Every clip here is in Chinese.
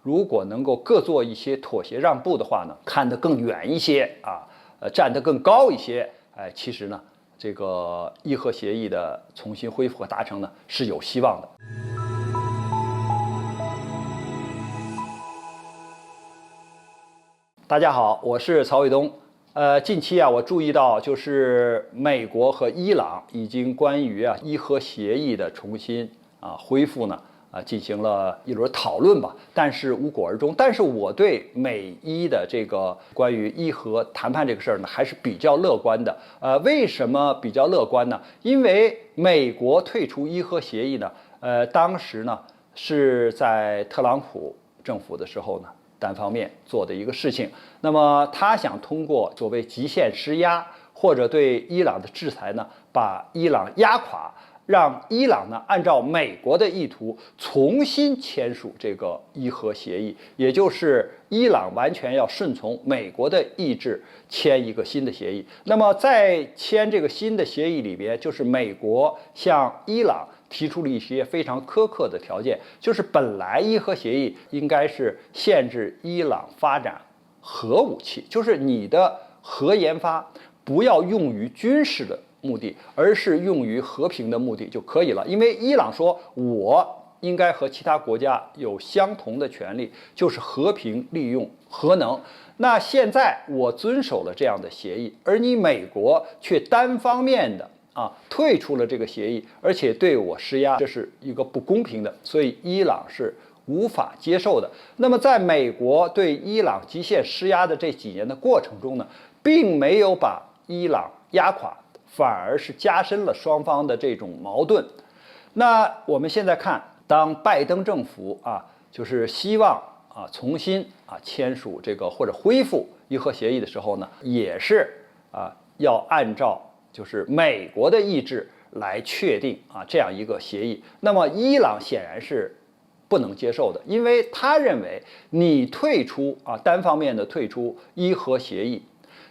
如果能够各做一些妥协让步的话呢，看得更远一些啊，站得更高一些，其实呢，这个伊核协议的重新恢复和达成呢是有希望的。大家好，我是曹卫东。近期啊，我注意到就是美国和伊朗已经关于伊核协议的重新恢复呢进行了一轮讨论吧，但是无果而终。但是我对美伊的这个关于伊核谈判这个事儿呢，还是比较乐观的。为什么比较乐观呢？因为美国退出伊核协议呢，当时呢是在特朗普政府的时候呢，单方面做的一个事情。那么他想通过所谓极限施压，或者对伊朗的制裁呢，把伊朗压垮，让伊朗呢按照美国的意图重新签署这个伊核协议，也就是伊朗完全要顺从美国的意志签一个新的协议。那么在签这个新的协议里边，就是美国向伊朗提出了一些非常苛刻的条件，就是本来伊核协议应该是限制伊朗发展核武器，就是你的核研发不要用于军事的目的，而是用于和平的目的就可以了。因为伊朗说，我应该和其他国家有相同的权利，就是和平利用核能。那现在我遵守了这样的协议，而你美国却单方面的退出了这个协议，而且对我施压，这是一个不公平的，所以伊朗是无法接受的。那么在美国对伊朗极限施压的这几年的过程中呢，并没有把伊朗压垮，反而是加深了双方的这种矛盾。那我们现在看，当拜登政府就是希望重新签署这个或者恢复伊核协议的时候呢，也是要按照就是美国的意志来确定这样一个协议。那么伊朗显然是不能接受的，因为他认为你退出单方面的退出伊核协议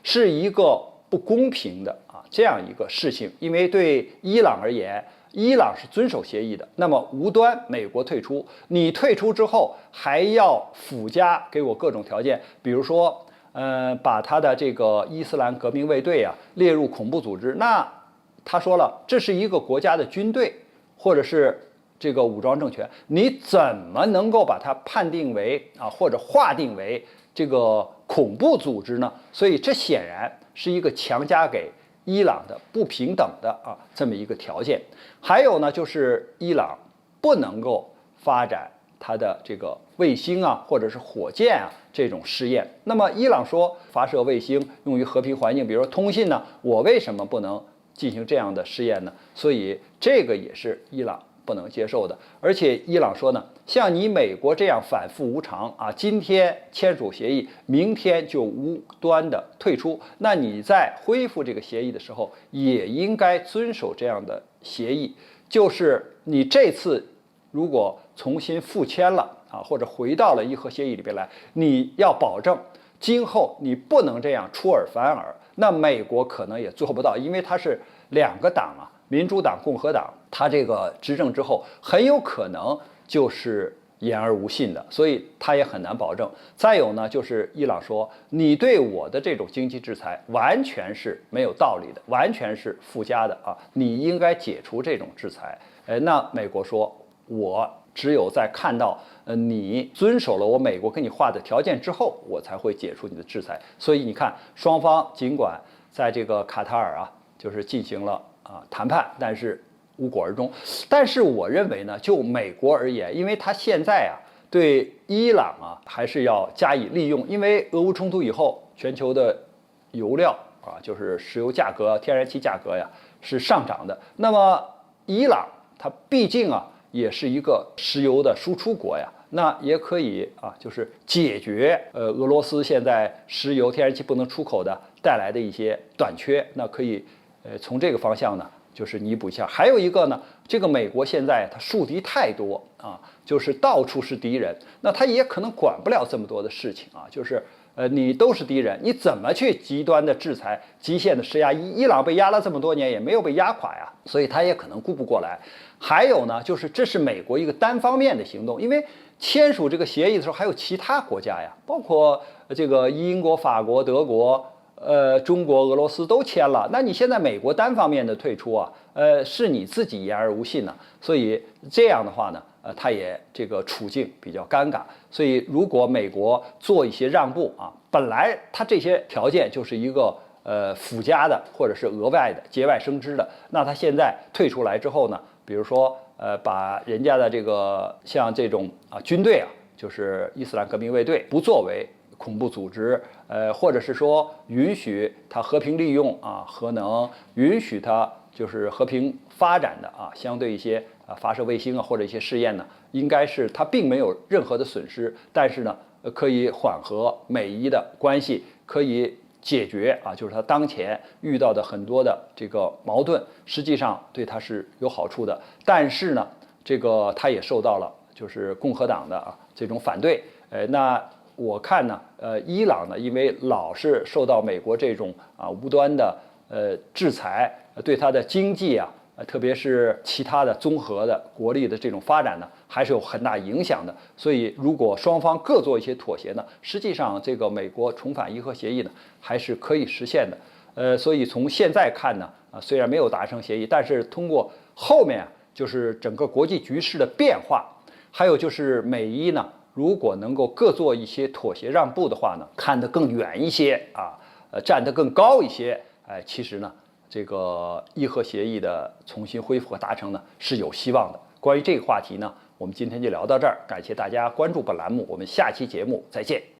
是一个不公平的这样一个事情。因为对伊朗而言，伊朗是遵守协议的，那么无端美国退出，你退出之后还要附加给我各种条件，比如说把他的这个伊斯兰革命卫队列入恐怖组织。那他说了，这是一个国家的军队或者是这个武装政权，你怎么能够把它判定为或者划定为这个恐怖组织呢？所以这显然是一个强加给伊朗的不平等的这么一个条件。还有呢，就是伊朗不能够发展它的这个卫星或者是火箭这种试验。那么伊朗说，发射卫星用于和平环境，比如说通信呢，我为什么不能进行这样的试验呢？所以这个也是伊朗不能接受的。而且伊朗说呢，像你美国这样反复无常今天签署协议，明天就无端的退出，那你在恢复这个协议的时候，也应该遵守这样的协议，就是你这次如果重新复签了或者回到了伊核协议里边来，你要保证今后你不能这样出尔反尔。那美国可能也做不到，因为它是两个党民主党、共和党，它这个执政之后很有可能就是言而无信的，所以他也很难保证。再有呢，就是伊朗说，你对我的这种经济制裁完全是没有道理的，完全是附加的你应该解除这种制裁。那美国说，我只有在看到你遵守了我美国给你画的条件之后，我才会解除你的制裁。所以你看，双方尽管在这个卡塔尔就是进行了谈判，但是无果而终。但是我认为呢，就美国而言，因为他现在对伊朗还是要加以利用，因为俄乌冲突以后，全球的油料就是石油价格、天然气价格是上涨的。那么伊朗它毕竟也是一个石油的输出国那也可以就是解决俄罗斯现在石油、天然气不能出口的带来的一些短缺，那可以从这个方向呢就是弥补一下。还有一个呢，这个美国现在它树敌太多就是到处是敌人，那他也可能管不了这么多的事情就是你都是敌人，你怎么去极端的制裁、极限的施压？伊朗被压了这么多年，也没有被压垮呀，所以他也可能顾不过来。还有呢，就是这是美国一个单方面的行动，因为签署这个协议的时候还有其他国家呀，包括这个英国、法国、德国。中国、俄罗斯都签了，那你现在美国单方面的退出啊，是你自己言而无信呢，所以这样的话呢，他也这个处境比较尴尬。所以如果美国做一些让步啊，本来他这些条件就是一个附加的或者是额外的节外生枝的，那他现在退出来之后呢，比如说把人家的这个像这种军队啊，就是伊斯兰革命卫队不作为恐怖组织，或者是说允许它和平利用核能，允许它就是和平发展的相对一些发射卫星或者一些试验呢，应该是它并没有任何的损失，但是呢，可以缓和美伊的关系，可以解决就是它当前遇到的很多的这个矛盾，实际上对它是有好处的，但是呢，这个它也受到了就是共和党的这种反对，那。我看呢，伊朗呢，因为老是受到美国这种无端的制裁，对它的经济特别是其他的综合的国力的这种发展呢，还是有很大影响的。所以，如果双方各做一些妥协呢，实际上这个美国重返伊核协议呢，还是可以实现的。所以从现在看呢，虽然没有达成协议，但是通过后面就是整个国际局势的变化，还有就是美伊呢。如果能够各做一些妥协让步的话呢，看得更远一些站得更高一些，其实呢，这个伊核协议的重新恢复和达成呢是有希望的。关于这个话题呢，我们今天就聊到这儿，感谢大家关注本栏目，我们下期节目再见。